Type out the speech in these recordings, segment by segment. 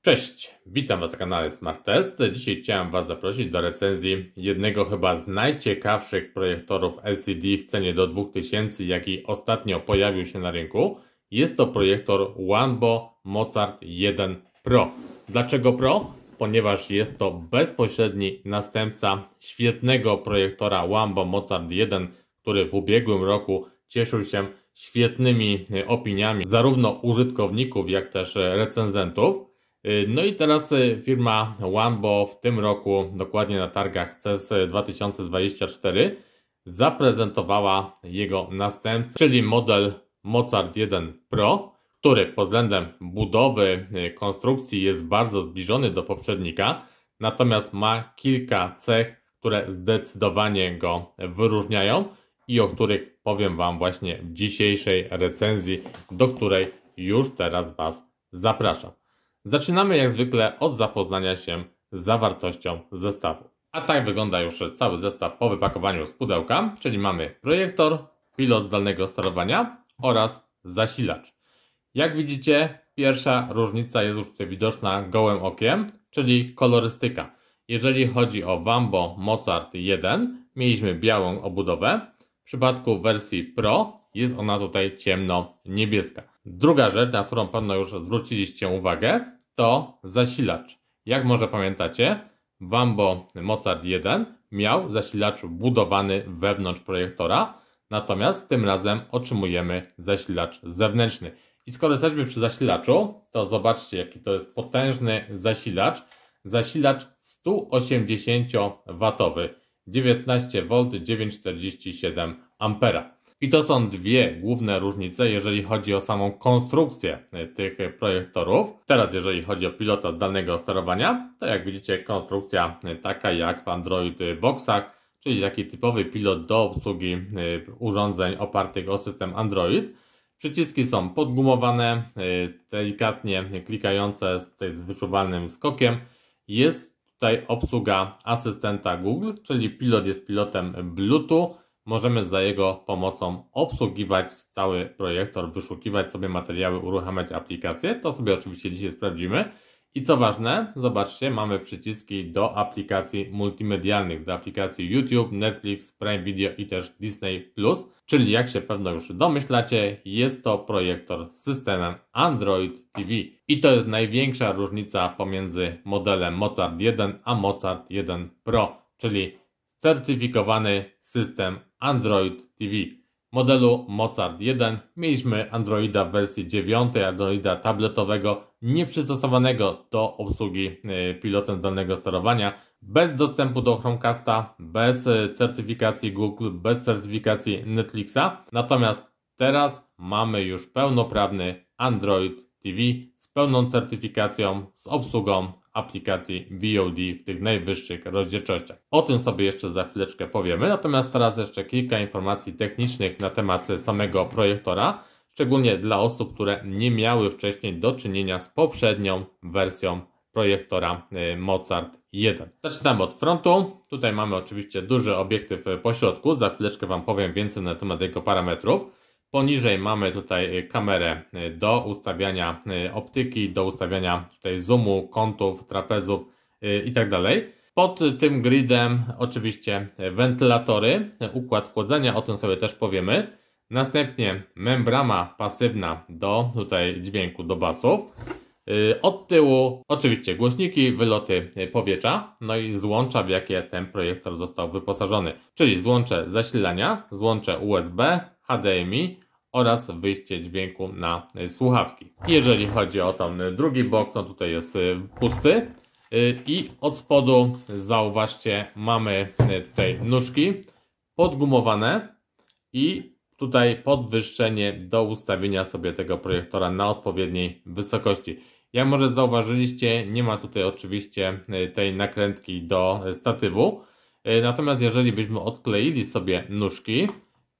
Cześć, witam Was na kanale Smart Test. Dzisiaj chciałem Was zaprosić do recenzji jednego chyba z najciekawszych projektorów LCD w cenie do 2000, jaki ostatnio pojawił się na rynku. Jest to projektor Wanbo Mozart 1 Pro. Dlaczego Pro? Ponieważ jest to bezpośredni następca świetnego projektora Wanbo Mozart 1, który w ubiegłym roku cieszył się świetnymi opiniami zarówno użytkowników, jak też recenzentów. No i teraz firma Wanbo w tym roku, dokładnie na targach CES 2024, zaprezentowała jego następcę, czyli model Mozart 1 Pro, który pod względem budowy, konstrukcji jest bardzo zbliżony do poprzednika, natomiast ma kilka cech, które zdecydowanie go wyróżniają i o których powiem Wam właśnie w dzisiejszej recenzji, do której już teraz Was zapraszam. Zaczynamy jak zwykle od zapoznania się z zawartością zestawu. A tak wygląda już cały zestaw po wypakowaniu z pudełka, czyli mamy projektor, pilot zdalnego sterowania oraz zasilacz. Jak widzicie, pierwsza różnica jest już tutaj widoczna gołym okiem, czyli kolorystyka. Jeżeli chodzi o Wanbo Mozart 1, mieliśmy białą obudowę. W przypadku wersji Pro jest ona tutaj ciemno-niebieska. Druga rzecz, na którą pewno już zwróciliście uwagę, to zasilacz. Jak może pamiętacie, Wanbo Mozart 1 miał zasilacz wbudowany wewnątrz projektora, natomiast tym razem otrzymujemy zasilacz zewnętrzny. I skoro jesteśmy przy zasilaczu, to zobaczcie, jaki to jest potężny zasilacz. Zasilacz 180W, 19V, 947 A. I to są dwie główne różnice, jeżeli chodzi o samą konstrukcję tych projektorów. Teraz jeżeli chodzi o pilota zdalnego sterowania, to jak widzicie konstrukcja taka jak w Android Boxach, czyli taki typowy pilot do obsługi urządzeń opartych o system Android. Przyciski są podgumowane, delikatnie klikające z wyczuwalnym skokiem. Jest tutaj obsługa asystenta Google, czyli pilot jest pilotem Bluetooth. Możemy za jego pomocą obsługiwać cały projektor, wyszukiwać sobie materiały, uruchamiać aplikacje. To sobie oczywiście dzisiaj sprawdzimy. I co ważne, zobaczcie, mamy przyciski do aplikacji multimedialnych, do aplikacji YouTube, Netflix, Prime Video i też Disney+. Czyli jak się pewno już domyślacie, jest to projektor z systemem Android TV. I to jest największa różnica pomiędzy modelem Mozart 1 a Mozart 1 Pro, czyli certyfikowany system Android TV. W modelu Mozart 1 mieliśmy Androida w wersji 9, Androida tabletowego, nieprzystosowanego do obsługi pilotem zdalnego sterowania, bez dostępu do Chromecasta, bez certyfikacji Google, bez certyfikacji Netflixa. Natomiast teraz mamy już pełnoprawny Android TV z pełną certyfikacją, z obsługą aplikacji VOD w tych najwyższych rozdzielczościach. O tym sobie jeszcze za chwileczkę powiemy, natomiast teraz jeszcze kilka informacji technicznych na temat samego projektora, szczególnie dla osób, które nie miały wcześniej do czynienia z poprzednią wersją projektora Mozart 1. Zaczynamy od frontu. Tutaj mamy oczywiście duży obiektyw po środku, za chwileczkę Wam powiem więcej na temat jego parametrów. Poniżej mamy tutaj kamerę do ustawiania optyki, do ustawiania tutaj zoomu, kątów, trapezów itd. Pod tym gridem oczywiście wentylatory, układ chłodzenia, o tym sobie też powiemy. Następnie membrana pasywna do tutaj dźwięku, do basów. Od tyłu oczywiście głośniki, wyloty powietrza, no i złącza, w jakie ten projektor został wyposażony, czyli złącze zasilania, złącze USB, HDMI oraz wyjście dźwięku na słuchawki. Jeżeli chodzi o ten drugi bok, to tutaj jest pusty i od spodu zauważcie, mamy tutaj nóżki podgumowane i tutaj podwyższenie do ustawienia sobie tego projektora na odpowiedniej wysokości. Jak może zauważyliście, nie ma tutaj oczywiście tej nakrętki do statywu, natomiast jeżeli byśmy odkleili sobie nóżki,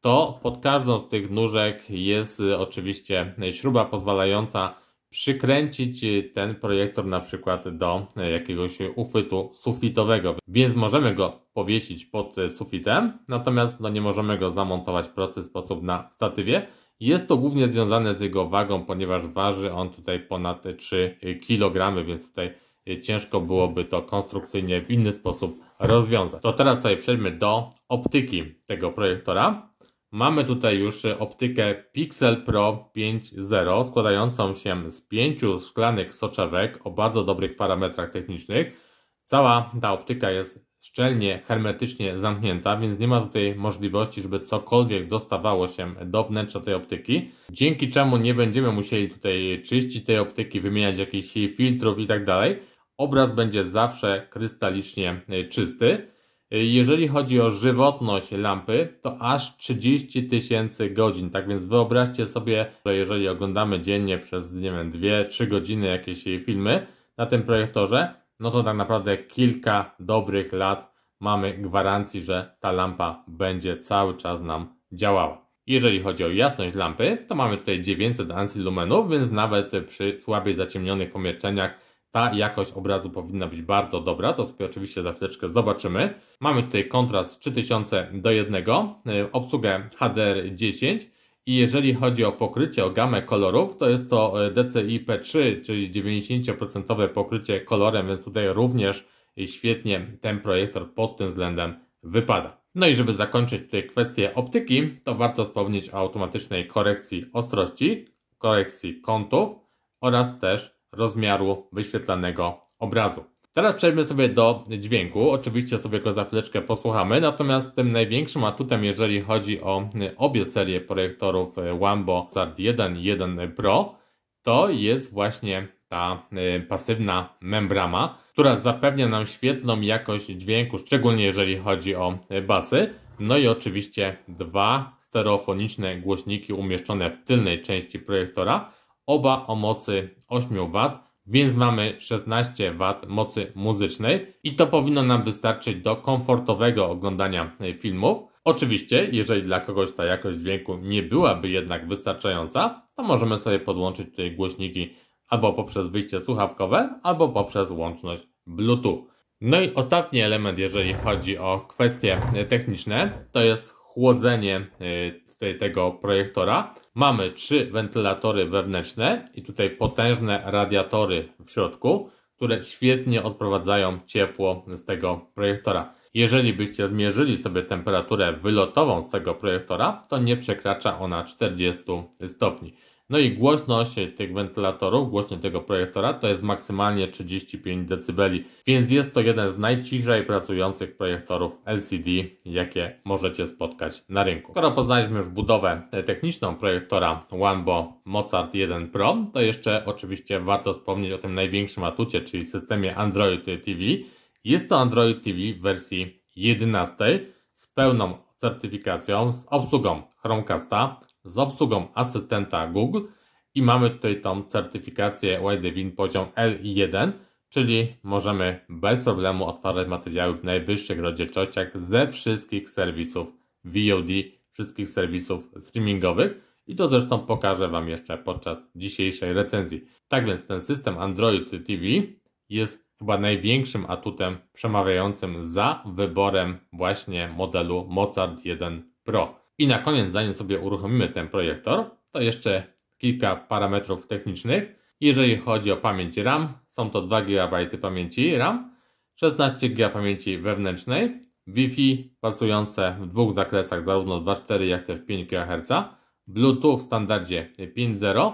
to pod każdą z tych nóżek jest oczywiście śruba pozwalająca przykręcić ten projektor na przykład do jakiegoś uchwytu sufitowego, więc możemy go powiesić pod sufitem, natomiast nie możemy go zamontować w prosty sposób na statywie. Jest to głównie związane z jego wagą, ponieważ waży on tutaj ponad 3 kg, więc tutaj ciężko byłoby to konstrukcyjnie w inny sposób rozwiązać. To teraz sobie przejdźmy do optyki tego projektora. Mamy tutaj już optykę Pixel Pro 5.0 składającą się z 5 szklanych soczewek o bardzo dobrych parametrach technicznych. Cała ta optyka jest szczelnie, hermetycznie zamknięta, więc nie ma tutaj możliwości, żeby cokolwiek dostawało się do wnętrza tej optyki, dzięki czemu nie będziemy musieli tutaj czyścić tej optyki, wymieniać jakichś filtrów i tak dalej. Obraz będzie zawsze krystalicznie czysty. Jeżeli chodzi o żywotność lampy, to aż 30 000 godzin. Tak więc wyobraźcie sobie, że jeżeli oglądamy dziennie przez, nie wiem, 2-3 godziny jakieś filmy na tym projektorze, no to tak naprawdę kilka dobrych lat mamy gwarancji, że ta lampa będzie cały czas nam działała. Jeżeli chodzi o jasność lampy, to mamy tutaj 900 ANSI lumenów, więc nawet przy słabiej zaciemnionych pomieszczeniach ta jakość obrazu powinna być bardzo dobra, to sobie oczywiście za chwileczkę zobaczymy. Mamy tutaj kontrast 3000:1, obsługę HDR10 i jeżeli chodzi o pokrycie, o gamę kolorów, to jest to DCI-P3, czyli 90% pokrycie kolorem, więc tutaj również świetnie ten projektor pod tym względem wypada. No i żeby zakończyć tutaj kwestię optyki, to warto wspomnieć o automatycznej korekcji ostrości, korekcji kątów oraz też rozmiaru wyświetlanego obrazu. Teraz przejdźmy sobie do dźwięku. Oczywiście sobie go za chwileczkę posłuchamy, natomiast tym największym atutem, jeżeli chodzi o obie serie projektorów Wambo Mozart 1 i 1 Pro, to jest właśnie ta pasywna membrana, która zapewnia nam świetną jakość dźwięku, szczególnie jeżeli chodzi o basy. No i oczywiście dwa stereofoniczne głośniki umieszczone w tylnej części projektora, oba o mocy 8 W, więc mamy 16 W mocy muzycznej i to powinno nam wystarczyć do komfortowego oglądania filmów. Oczywiście, jeżeli dla kogoś ta jakość dźwięku nie byłaby jednak wystarczająca, to możemy sobie podłączyć tutaj głośniki albo poprzez wyjście słuchawkowe, albo poprzez łączność Bluetooth. No i ostatni element, jeżeli chodzi o kwestie techniczne, to jest chłodzenie tego projektora. Mamy 3 wentylatory wewnętrzne i tutaj potężne radiatory w środku, które świetnie odprowadzają ciepło z tego projektora. Jeżeli byście zmierzyli sobie temperaturę wylotową z tego projektora, to nie przekracza ona 40 stopni. No i głośność tych wentylatorów, głośność tego projektora to jest maksymalnie 35 dB, więc jest to jeden z najciszej pracujących projektorów LCD, jakie możecie spotkać na rynku. Skoro poznaliśmy już budowę techniczną projektora Wambo Mozart 1 Pro, to jeszcze oczywiście warto wspomnieć o tym największym atucie, czyli systemie Android TV. Jest to Android TV w wersji 11 z pełną certyfikacją, z obsługą Chromecasta, z obsługą asystenta Google i mamy tutaj tą certyfikację Widevin poziom L1, czyli możemy bez problemu odtwarzać materiały w najwyższych rozdzielczościach ze wszystkich serwisów VOD, wszystkich serwisów streamingowych i to zresztą pokażę Wam jeszcze podczas dzisiejszej recenzji. Tak więc ten system Android TV jest chyba największym atutem przemawiającym za wyborem właśnie modelu Mozart 1 Pro. I na koniec, zanim sobie uruchomimy ten projektor, to jeszcze kilka parametrów technicznych. Jeżeli chodzi o pamięć RAM, są to 2 GB pamięci RAM, 16 GB pamięci wewnętrznej, Wi-Fi pracujące w dwóch zakresach, zarówno 2.4 jak też 5 GHz, Bluetooth w standardzie 5.0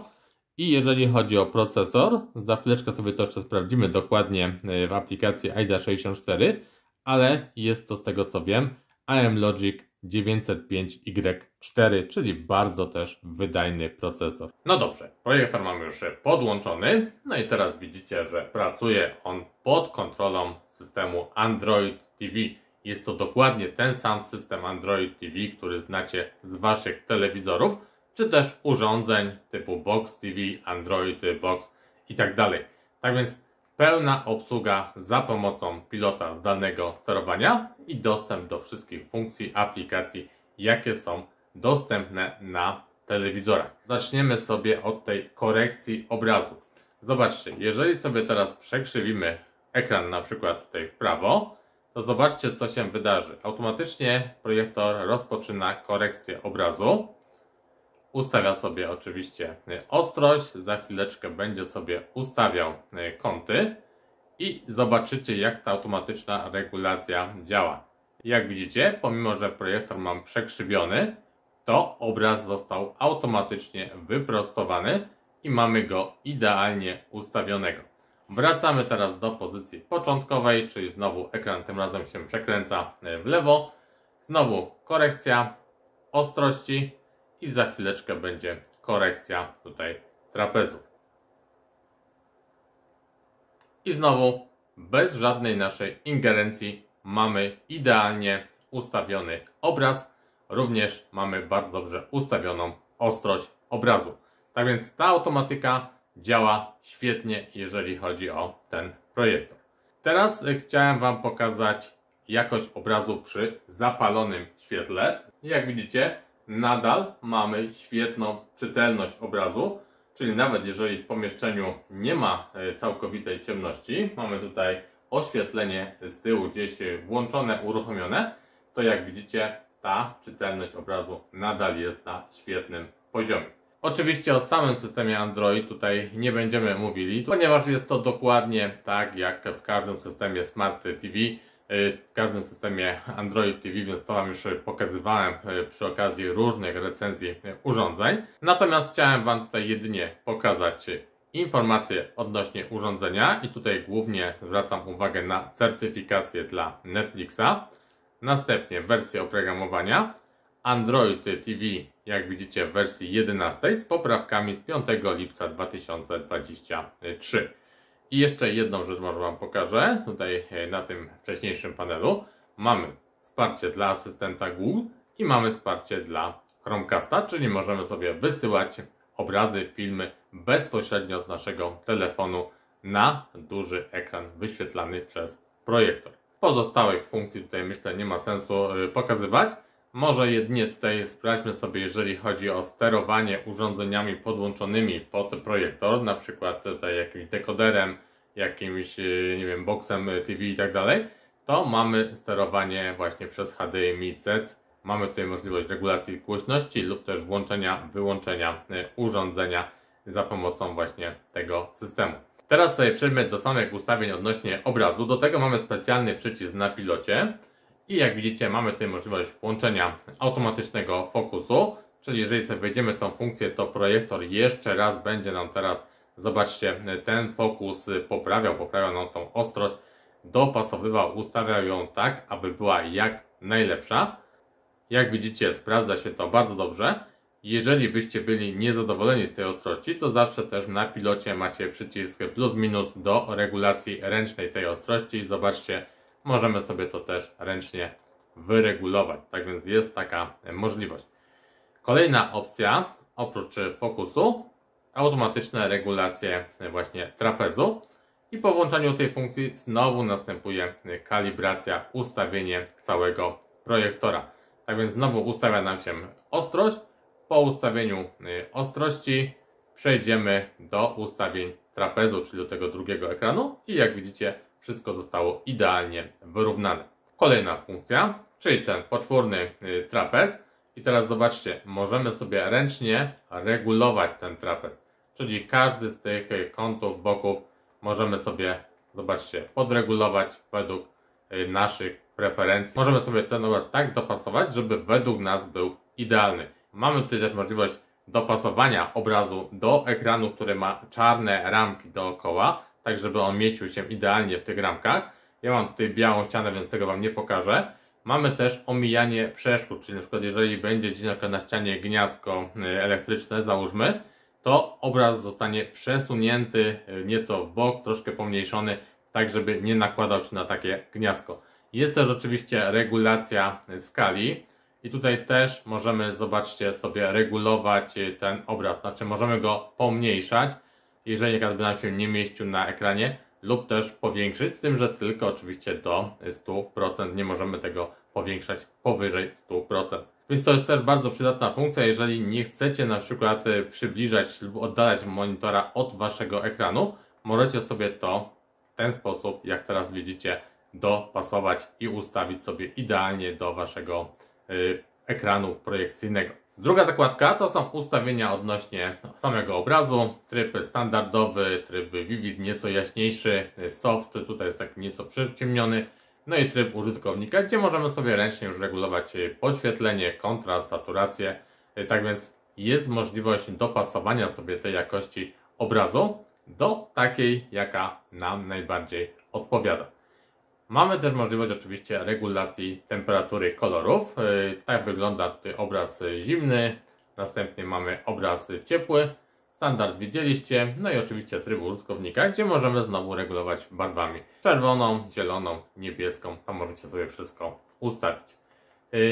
i jeżeli chodzi o procesor, za chwileczkę sobie to jeszcze sprawdzimy dokładnie w aplikacji AIDA64, ale jest to z tego co wiem AM Logic 905Y4, czyli bardzo też wydajny procesor. No dobrze, projektor mamy już podłączony, no i teraz widzicie, że pracuje on pod kontrolą systemu Android TV. Jest to dokładnie ten sam system Android TV, który znacie z Waszych telewizorów, czy też urządzeń typu Box TV, Android Box i tak dalej. Tak więc pełna obsługa za pomocą pilota zdalnego sterowania i dostęp do wszystkich funkcji, aplikacji, jakie są dostępne na telewizorach. Zaczniemy sobie od tej korekcji obrazu. Zobaczcie, jeżeli sobie teraz przekrzywimy ekran na przykład tutaj w prawo, to zobaczcie co się wydarzy. Automatycznie projektor rozpoczyna korekcję obrazu. ustawia sobie oczywiście ostrość, za chwileczkę będzie sobie ustawiał kąty i zobaczycie, jak ta automatyczna regulacja działa. Jak widzicie, pomimo że projektor mam przekrzywiony, to obraz został automatycznie wyprostowany i mamy go idealnie ustawionego. Wracamy teraz do pozycji początkowej, czyli znowu ekran tym razem się przekręca w lewo. Znowu korekcja ostrości i za chwileczkę będzie korekcja tutaj trapezów. I znowu bez żadnej naszej ingerencji mamy idealnie ustawiony obraz. Również mamy bardzo dobrze ustawioną ostrość obrazu. Tak więc ta automatyka działa świetnie, jeżeli chodzi o ten projektor. Teraz chciałem Wam pokazać jakość obrazu przy zapalonym świetle. Jak widzicie, nadal mamy świetną czytelność obrazu, czyli nawet jeżeli w pomieszczeniu nie ma całkowitej ciemności, mamy tutaj oświetlenie z tyłu gdzieś włączone, uruchomione, to jak widzicie, ta czytelność obrazu nadal jest na świetnym poziomie. Oczywiście o samym systemie Android tutaj nie będziemy mówili, ponieważ jest to dokładnie tak jak w każdym systemie Smart TV, w każdym systemie Android TV, więc to Wam już pokazywałem przy okazji różnych recenzji urządzeń. Natomiast chciałem Wam tutaj jedynie pokazać informacje odnośnie urządzenia i tutaj głównie zwracam uwagę na certyfikację dla Netflixa. Następnie wersję oprogramowania Android TV, jak widzicie, w wersji 11 z poprawkami z 5 lipca 2023. I jeszcze jedną rzecz może Wam pokażę. Tutaj na tym wcześniejszym panelu mamy wsparcie dla asystenta Google i mamy wsparcie dla Chromecasta, czyli możemy sobie wysyłać obrazy, filmy bezpośrednio z naszego telefonu na duży ekran wyświetlany przez projektor. Pozostałych funkcji tutaj myślę nie ma sensu pokazywać. Może jedynie tutaj sprawdźmy sobie, jeżeli chodzi o sterowanie urządzeniami podłączonymi pod projektor, na przykład tutaj jakimś dekoderem, jakimś, nie wiem, boxem TV i tak dalej, to mamy sterowanie właśnie przez HDMI-C. Mamy tutaj możliwość regulacji głośności lub też włączenia, wyłączenia urządzenia za pomocą właśnie tego systemu. Teraz sobie przejdźmy do samych ustawień odnośnie obrazu. Do tego mamy specjalny przycisk na pilocie. I jak widzicie, mamy tutaj możliwość włączenia automatycznego fokusu, czyli jeżeli sobie wejdziemy w tą funkcję, to projektor jeszcze raz będzie nam teraz, zobaczcie, ten fokus poprawiał nam tą ostrość, dopasowywał, ustawiał ją tak, aby była jak najlepsza. Jak widzicie, sprawdza się to bardzo dobrze. Jeżeli byście byli niezadowoleni z tej ostrości, to zawsze też na pilocie macie przycisk plus minus do regulacji ręcznej tej ostrości. Zobaczcie, możemy sobie to też ręcznie wyregulować. Tak więc jest taka możliwość. Kolejna opcja, oprócz fokusu, automatyczne regulacje właśnie trapezu. I po włączeniu tej funkcji znowu następuje kalibracja, ustawienie całego projektora. Tak więc znowu ustawia nam się ostrość. Po ustawieniu ostrości przejdziemy do ustawień trapezu, czyli do tego drugiego ekranu. I jak widzicie, wszystko zostało idealnie wyrównane. Kolejna funkcja, czyli ten potworny trapez. I teraz zobaczcie, możemy sobie ręcznie regulować ten trapez. Czyli każdy z tych kątów, boków możemy sobie, zobaczcie, podregulować według naszych preferencji. Możemy sobie ten obraz tak dopasować, żeby według nas był idealny. Mamy tutaj też możliwość dopasowania obrazu do ekranu, który ma czarne ramki dookoła, tak żeby on mieścił się idealnie w tych ramkach. Ja mam tutaj białą ścianę, więc tego Wam nie pokażę. Mamy też omijanie przeszkód, czyli na przykład jeżeli będzie gdzieś na ścianie gniazdko elektryczne, załóżmy, to obraz zostanie przesunięty nieco w bok, troszkę pomniejszony, tak żeby nie nakładał się na takie gniazdko. Jest też oczywiście regulacja skali i tutaj też możemy, zobaczcie, sobie regulować ten obraz, znaczy możemy go pomniejszać, jeżeli by nam się nie mieścił na ekranie, lub też powiększyć, z tym, że tylko oczywiście do 100%, nie możemy tego powiększać powyżej 100%. Więc to jest też bardzo przydatna funkcja, jeżeli nie chcecie na przykład przybliżać lub oddalać monitora od Waszego ekranu, możecie sobie to w ten sposób, jak teraz widzicie, dopasować i ustawić sobie idealnie do Waszego ekranu projekcyjnego. Druga zakładka to są ustawienia odnośnie samego obrazu, tryb standardowy, tryb Vivid nieco jaśniejszy, soft, tutaj jest taki nieco przyciemniony, no i tryb użytkownika, gdzie możemy sobie ręcznie już regulować podświetlenie, kontrast, saturację, tak więc jest możliwość dopasowania sobie tej jakości obrazu do takiej, jaka nam najbardziej odpowiada. Mamy też możliwość oczywiście regulacji temperatury kolorów. Tak wygląda tutaj obraz zimny, następnie mamy obraz ciepły, standard widzieliście, no i oczywiście tryb użytkownika, gdzie możemy znowu regulować barwami czerwoną, zieloną, niebieską, tam możecie sobie wszystko ustawić.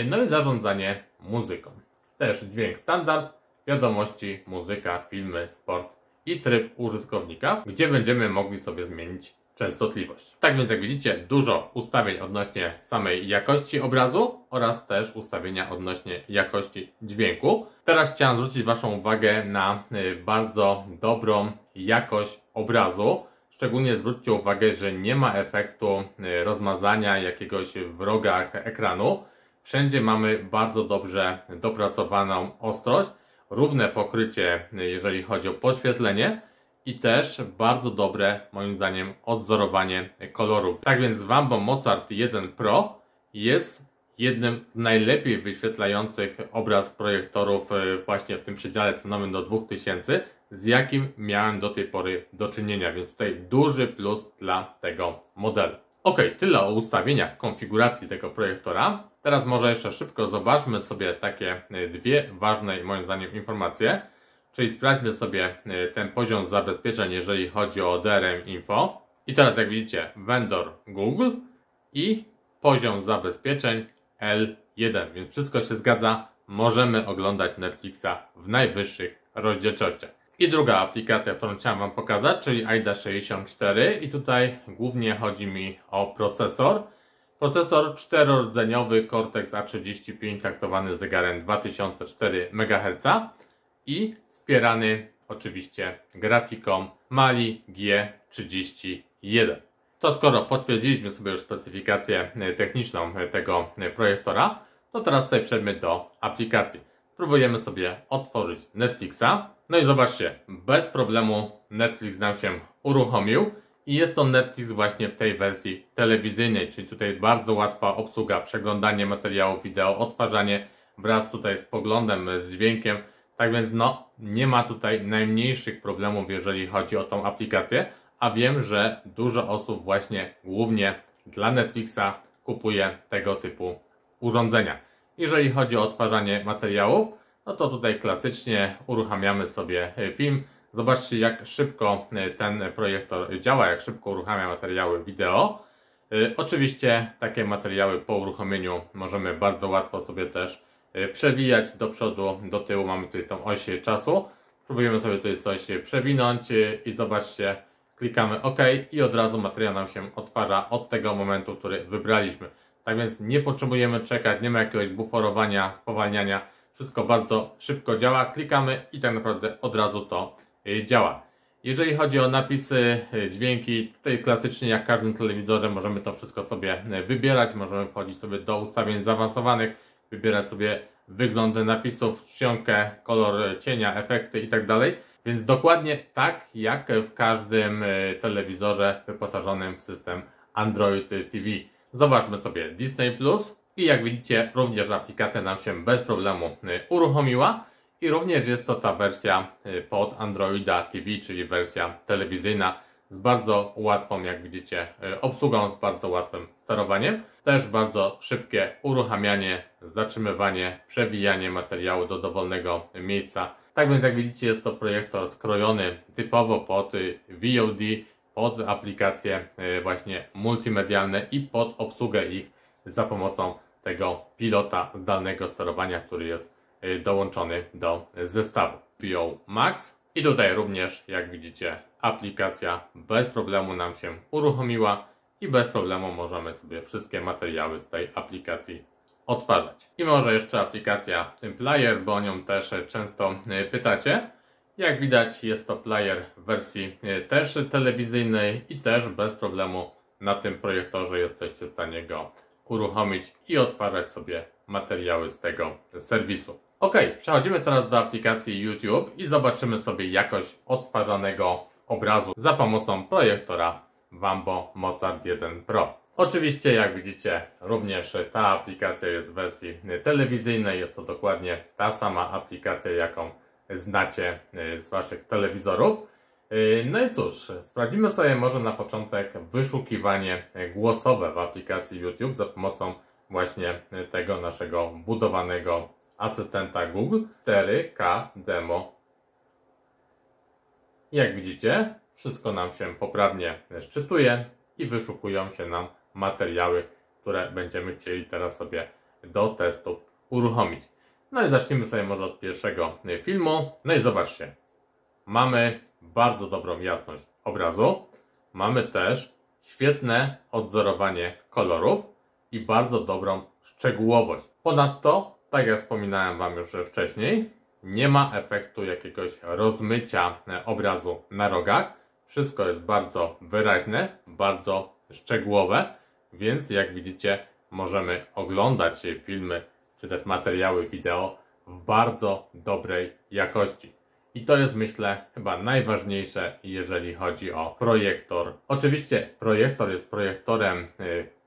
No i zarządzanie muzyką. Też dźwięk standard, wiadomości, muzyka, filmy, sport i tryb użytkownika, gdzie będziemy mogli sobie zmienić częstotliwość. Tak więc jak widzicie, dużo ustawień odnośnie samej jakości obrazu oraz też ustawienia odnośnie jakości dźwięku. Teraz chciałem zwrócić Waszą uwagę na bardzo dobrą jakość obrazu. Szczególnie zwróćcie uwagę, że nie ma efektu rozmazania jakiegoś w rogach ekranu. Wszędzie mamy bardzo dobrze dopracowaną ostrość, równe pokrycie, jeżeli chodzi o podświetlenie i też bardzo dobre, moim zdaniem, odzorowanie kolorów. Tak więc Wambo Mozart 1 Pro jest jednym z najlepiej wyświetlających obraz projektorów właśnie w tym przedziale cenowym do 2000, z jakim miałem do tej pory do czynienia, więc tutaj duży plus dla tego modelu. Ok, tyle o ustawieniach konfiguracji tego projektora. Teraz może jeszcze szybko zobaczmy sobie takie dwie ważne moim zdaniem informacje. Czyli sprawdźmy sobie ten poziom zabezpieczeń, jeżeli chodzi o DRM Info. I teraz jak widzicie, vendor Google i poziom zabezpieczeń L1, więc wszystko się zgadza. Możemy oglądać Netflixa w najwyższych rozdzielczościach. I druga aplikacja, którą chciałem Wam pokazać, czyli AIDA 64 i tutaj głównie chodzi mi o procesor. Procesor czterordzeniowy Cortex A35 taktowany zegarem 2004 MHz i wspierany oczywiście grafiką Mali G31. To skoro potwierdziliśmy sobie już specyfikację techniczną tego projektora, to teraz sobie przejdźmy do aplikacji. Spróbujemy sobie otworzyć Netflixa. No i zobaczcie, bez problemu Netflix nam się uruchomił i jest to Netflix właśnie w tej wersji telewizyjnej, czyli tutaj bardzo łatwa obsługa, przeglądanie materiałów wideo, odtwarzanie wraz tutaj z poglądem, z dźwiękiem. Tak więc no, nie ma tutaj najmniejszych problemów, jeżeli chodzi o tą aplikację, a wiem, że dużo osób właśnie głównie dla Netflixa kupuje tego typu urządzenia. Jeżeli chodzi o odtwarzanie materiałów, no to tutaj klasycznie uruchamiamy sobie film. Zobaczcie, jak szybko ten projektor działa, jak szybko uruchamia materiały wideo. Oczywiście takie materiały po uruchomieniu możemy bardzo łatwo sobie też przewijać do przodu, do tyłu. Mamy tutaj tą oś czasu. Próbujemy sobie tutaj coś przewinąć i zobaczcie, klikamy OK i od razu materiał nam się odtwarza od tego momentu, który wybraliśmy. Tak więc nie potrzebujemy czekać, nie ma jakiegoś buforowania, spowalniania. Wszystko bardzo szybko działa. Klikamy i tak naprawdę od razu to działa. Jeżeli chodzi o napisy, dźwięki, tutaj klasycznie jak w każdym telewizorze możemy to wszystko sobie wybierać. Możemy wchodzić sobie do ustawień zaawansowanych, wybierać sobie wyglądy napisów, czcionkę, kolor cienia, efekty itd. Więc dokładnie tak jak w każdym telewizorze wyposażonym w system Android TV. Zobaczmy sobie Disney Plus i jak widzicie również aplikacja nam się bez problemu uruchomiła i również jest to ta wersja pod Androida TV, czyli wersja telewizyjna z bardzo łatwą, jak widzicie, obsługą, z bardzo łatwym sterowaniem. Też bardzo szybkie uruchamianie, zatrzymywanie, przewijanie materiału do dowolnego miejsca. Tak więc jak widzicie, jest to projektor skrojony typowo pod VOD, pod aplikacje właśnie multimedialne i pod obsługę ich za pomocą tego pilota zdalnego sterowania, który jest dołączony do zestawu VO Max. I tutaj również, jak widzicie, aplikacja bez problemu nam się uruchomiła i bez problemu możemy sobie wszystkie materiały z tej aplikacji odtwarzać. I może jeszcze aplikacja Player, bo o nią też często pytacie. Jak widać, jest to player w wersji też telewizyjnej i też bez problemu na tym projektorze jesteście w stanie go uruchomić i odtwarzać sobie materiały z tego serwisu. Ok, przechodzimy teraz do aplikacji YouTube i zobaczymy sobie jakość odtwarzanego obrazu za pomocą projektora Wambo Mozart 1 Pro. Oczywiście, jak widzicie, również ta aplikacja jest w wersji telewizyjnej. Jest to dokładnie ta sama aplikacja, jaką znacie z Waszych telewizorów. No i cóż, sprawdzimy sobie może na początek wyszukiwanie głosowe w aplikacji YouTube za pomocą właśnie tego naszego budowanego asystenta Google 4K Demo. Jak widzicie, wszystko nam się poprawnie szczytuje i wyszukują się nam materiały, które będziemy chcieli teraz sobie do testów uruchomić. No i zacznijmy sobie może od pierwszego filmu. No i zobaczcie, mamy bardzo dobrą jasność obrazu, mamy też świetne odzorowanie kolorów i bardzo dobrą szczegółowość. Ponadto, tak jak wspominałem Wam już wcześniej, nie ma efektu jakiegoś rozmycia obrazu na rogach. Wszystko jest bardzo wyraźne, bardzo szczegółowe, więc jak widzicie, możemy oglądać filmy czy też materiały wideo w bardzo dobrej jakości. I to jest, myślę, chyba najważniejsze, jeżeli chodzi o projektor. Oczywiście projektor jest projektorem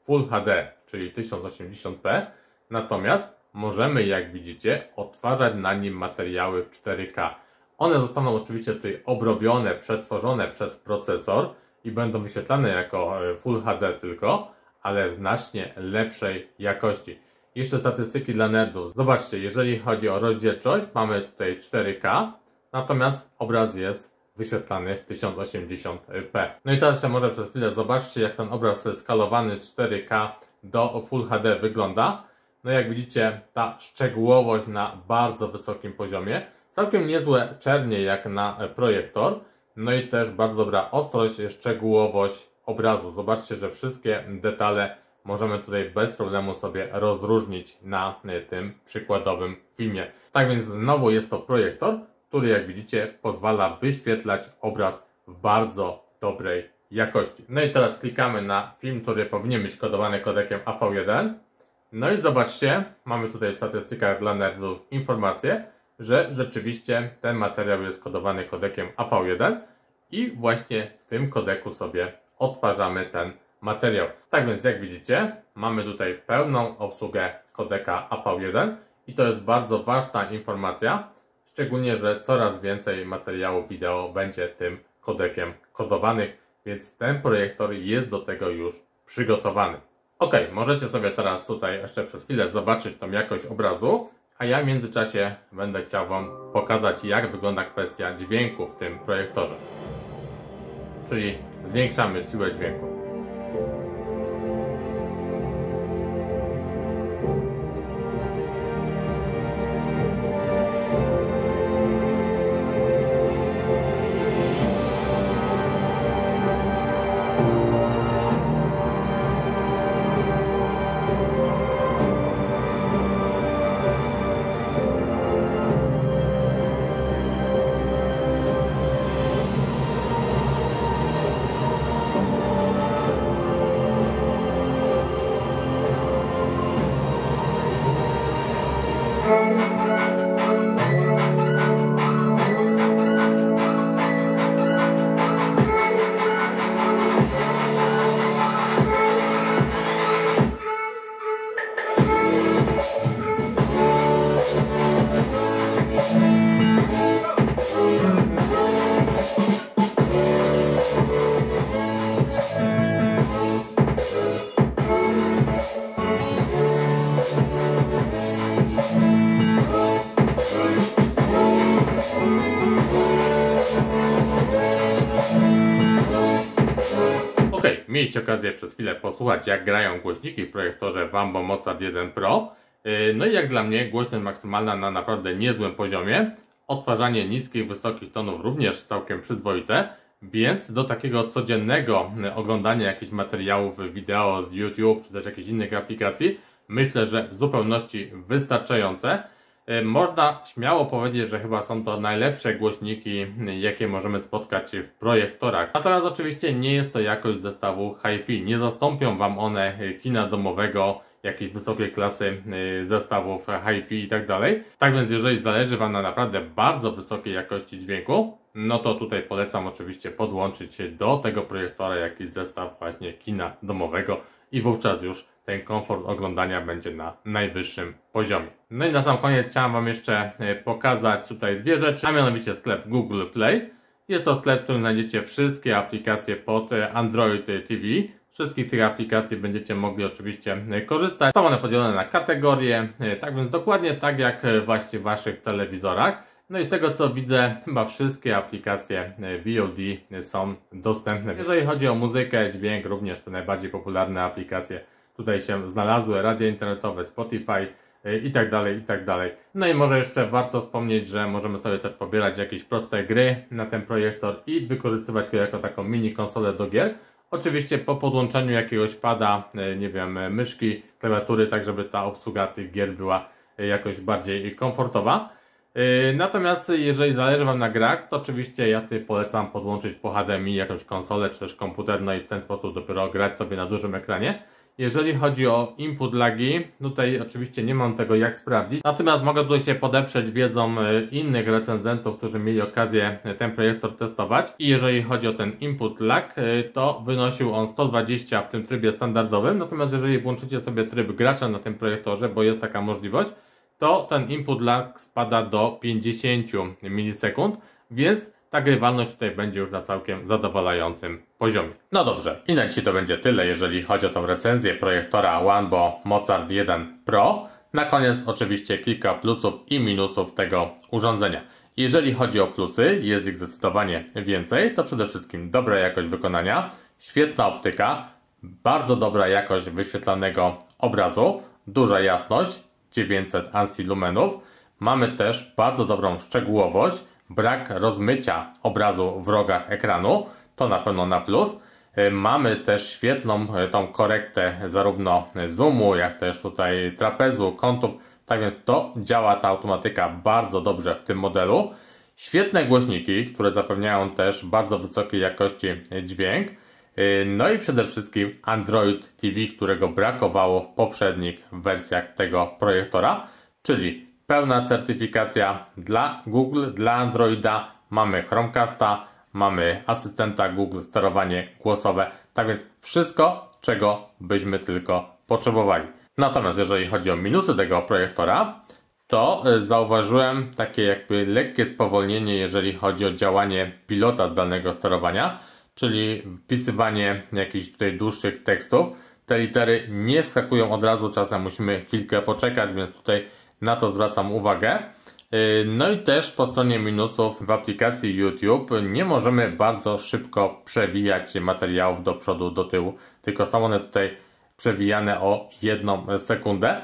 Full HD, czyli 1080p, natomiast możemy, jak widzicie, odtwarzać na nim materiały w 4K. One zostaną oczywiście tutaj obrobione, przetworzone przez procesor i będą wyświetlane jako Full HD tylko, ale w znacznie lepszej jakości. Jeszcze statystyki dla nerdów. Zobaczcie, jeżeli chodzi o rozdzielczość, mamy tutaj 4K, natomiast obraz jest wyświetlany w 1080p. No i teraz jeszcze może przez chwilę zobaczcie, jak ten obraz skalowany z 4K do Full HD wygląda. No jak widzicie, ta szczegółowość na bardzo wysokim poziomie. Całkiem niezłe czernie jak na projektor. No i też bardzo dobra ostrość, szczegółowość obrazu. Zobaczcie, że wszystkie detale możemy tutaj bez problemu sobie rozróżnić na tym przykładowym filmie. Tak więc znowu jest to projektor, który jak widzicie pozwala wyświetlać obraz w bardzo dobrej jakości. No i teraz klikamy na film, który powinien być kodowany kodekiem AV1. No i zobaczcie, mamy tutaj w statystykach dla nerdów informację, że rzeczywiście ten materiał jest kodowany kodekiem AV1 i właśnie w tym kodeku sobie odtwarzamy ten materiał. Tak więc jak widzicie, mamy tutaj pełną obsługę kodeka AV1 i to jest bardzo ważna informacja, szczególnie, że coraz więcej materiałów wideo będzie tym kodekiem kodowanych, więc ten projektor jest do tego już przygotowany. Ok, możecie sobie teraz tutaj jeszcze przez chwilę zobaczyć tą jakość obrazu, a ja w międzyczasie będę chciał Wam pokazać, jak wygląda kwestia dźwięku w tym projektorze. Czyli zwiększamy siłę dźwięku. Mieliście okazję przez chwilę posłuchać, jak grają głośniki w projektorze Wambo Mozart 1 Pro. No i jak dla mnie głośność maksymalna na naprawdę niezłym poziomie. Odtwarzanie niskich, wysokich tonów również całkiem przyzwoite. Więc do takiego codziennego oglądania jakichś materiałów wideo z YouTube czy też jakichś innych aplikacji myślę, że w zupełności wystarczające. Można śmiało powiedzieć, że chyba są to najlepsze głośniki, jakie możemy spotkać w projektorach. Natomiast oczywiście nie jest to jakość zestawu hi-fi. Nie zastąpią Wam one kina domowego jakiejś wysokiej klasy zestawów hi-fi i tak dalej. Tak więc jeżeli zależy Wam na naprawdę bardzo wysokiej jakości dźwięku, no to tutaj polecam oczywiście podłączyć się do tego projektora jakiś zestaw właśnie kina domowego i wówczas już ten komfort oglądania będzie na najwyższym poziomie. No i na sam koniec chciałem Wam jeszcze pokazać tutaj dwie rzeczy, a mianowicie sklep Google Play. Jest to sklep, w którym znajdziecie wszystkie aplikacje pod Android TV. Wszystkich tych aplikacji będziecie mogli oczywiście korzystać. Są one podzielone na kategorie, tak więc dokładnie tak jak właśnie w Waszych telewizorach. No i z tego co widzę, chyba wszystkie aplikacje VOD są dostępne. Jeżeli chodzi o muzykę, dźwięk, również te najbardziej popularne aplikacje tutaj się znalazły, radia internetowe, Spotify i tak dalej, i tak dalej. No i może jeszcze warto wspomnieć, że możemy sobie też pobierać jakieś proste gry na ten projektor i wykorzystywać go jako taką mini konsolę do gier. Oczywiście po podłączeniu jakiegoś pada, nie wiem, myszki, klawiatury, tak żeby ta obsługa tych gier była jakoś bardziej komfortowa. Natomiast jeżeli zależy Wam na grach, to oczywiście ja tutaj polecam podłączyć po HDMI jakąś konsolę czy też komputer, no i w ten sposób dopiero grać sobie na dużym ekranie. Jeżeli chodzi o input lagi, tutaj oczywiście nie mam tego jak sprawdzić, natomiast mogę tutaj się podeprzeć wiedzą innych recenzentów, którzy mieli okazję ten projektor testować i jeżeli chodzi o ten input lag, to wynosił on 120 w tym trybie standardowym, natomiast jeżeli włączycie sobie tryb gracza na tym projektorze, bo jest taka możliwość, to ten input lag spada do 50 milisekund, więc ta grywalność tutaj będzie już na całkiem zadowalającym poziomie. No dobrze, i na dzisiaj to będzie tyle, jeżeli chodzi o tą recenzję projektora Wanbo Mozart 1 Pro. Na koniec oczywiście kilka plusów i minusów tego urządzenia. Jeżeli chodzi o plusy, jest ich zdecydowanie więcej, to przede wszystkim dobra jakość wykonania, świetna optyka, bardzo dobra jakość wyświetlanego obrazu, duża jasność, 900 ANSI lumenów, mamy też bardzo dobrą szczegółowość, brak rozmycia obrazu w rogach ekranu, to na pewno na plus. Mamy też świetną tą korektę zarówno zoomu, jak też tutaj trapezu, kątów, tak więc to działa ta automatyka bardzo dobrze w tym modelu. Świetne głośniki, które zapewniają też bardzo wysokiej jakości dźwięk. No i przede wszystkim Android TV, którego brakowało w poprzednich wersjach tego projektora, czyli pełna certyfikacja dla Google, dla Androida, mamy Chromecasta, mamy asystenta Google, sterowanie głosowe, tak więc wszystko, czego byśmy tylko potrzebowali. Natomiast jeżeli chodzi o minusy tego projektora, to zauważyłem takie jakby lekkie spowolnienie, jeżeli chodzi o działanie pilota zdalnego sterowania, czyli wpisywanie jakichś tutaj dłuższych tekstów. Te litery nie wskakują od razu, czasem musimy chwilkę poczekać, więc tutaj na to zwracam uwagę. No i też po stronie minusów w aplikacji YouTube nie możemy bardzo szybko przewijać materiałów do przodu, do tyłu, tylko są one tutaj przewijane o 1 sekundę.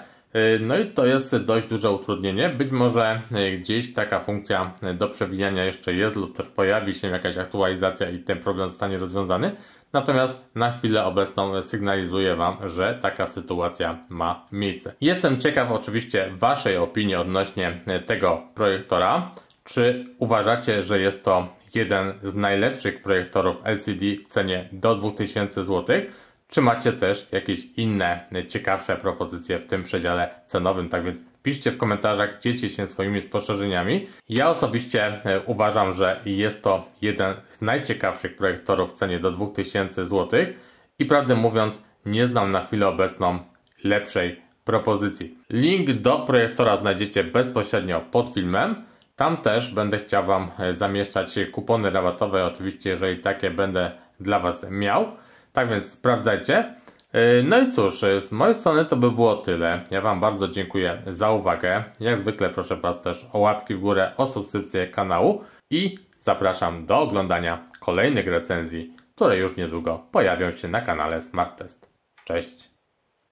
No i to jest dość duże utrudnienie. Być może gdzieś taka funkcja do przewijania jeszcze jest lub też pojawi się jakaś aktualizacja i ten problem zostanie rozwiązany. Natomiast na chwilę obecną sygnalizuję Wam, że taka sytuacja ma miejsce. Jestem ciekaw oczywiście Waszej opinii odnośnie tego projektora. Czy uważacie, że jest to jeden z najlepszych projektorów LCD w cenie do 2000 zł? Czy macie też jakieś inne, ciekawsze propozycje w tym przedziale cenowym? Tak więc piszcie w komentarzach, dzielcie się swoimi spostrzeżeniami. Ja osobiście uważam, że jest to jeden z najciekawszych projektorów w cenie do 2000 zł i prawdę mówiąc nie znam na chwilę obecną lepszej propozycji. Link do projektora znajdziecie bezpośrednio pod filmem. Tam też będę chciał Wam zamieszczać kupony rabatowe, oczywiście jeżeli takie będę dla Was miał. Tak więc sprawdzajcie. No i cóż, z mojej strony to by było tyle. Ja Wam bardzo dziękuję za uwagę. Jak zwykle proszę Was też o łapki w górę, o subskrypcję kanału i zapraszam do oglądania kolejnych recenzji, które już niedługo pojawią się na kanale Smart Test. Cześć!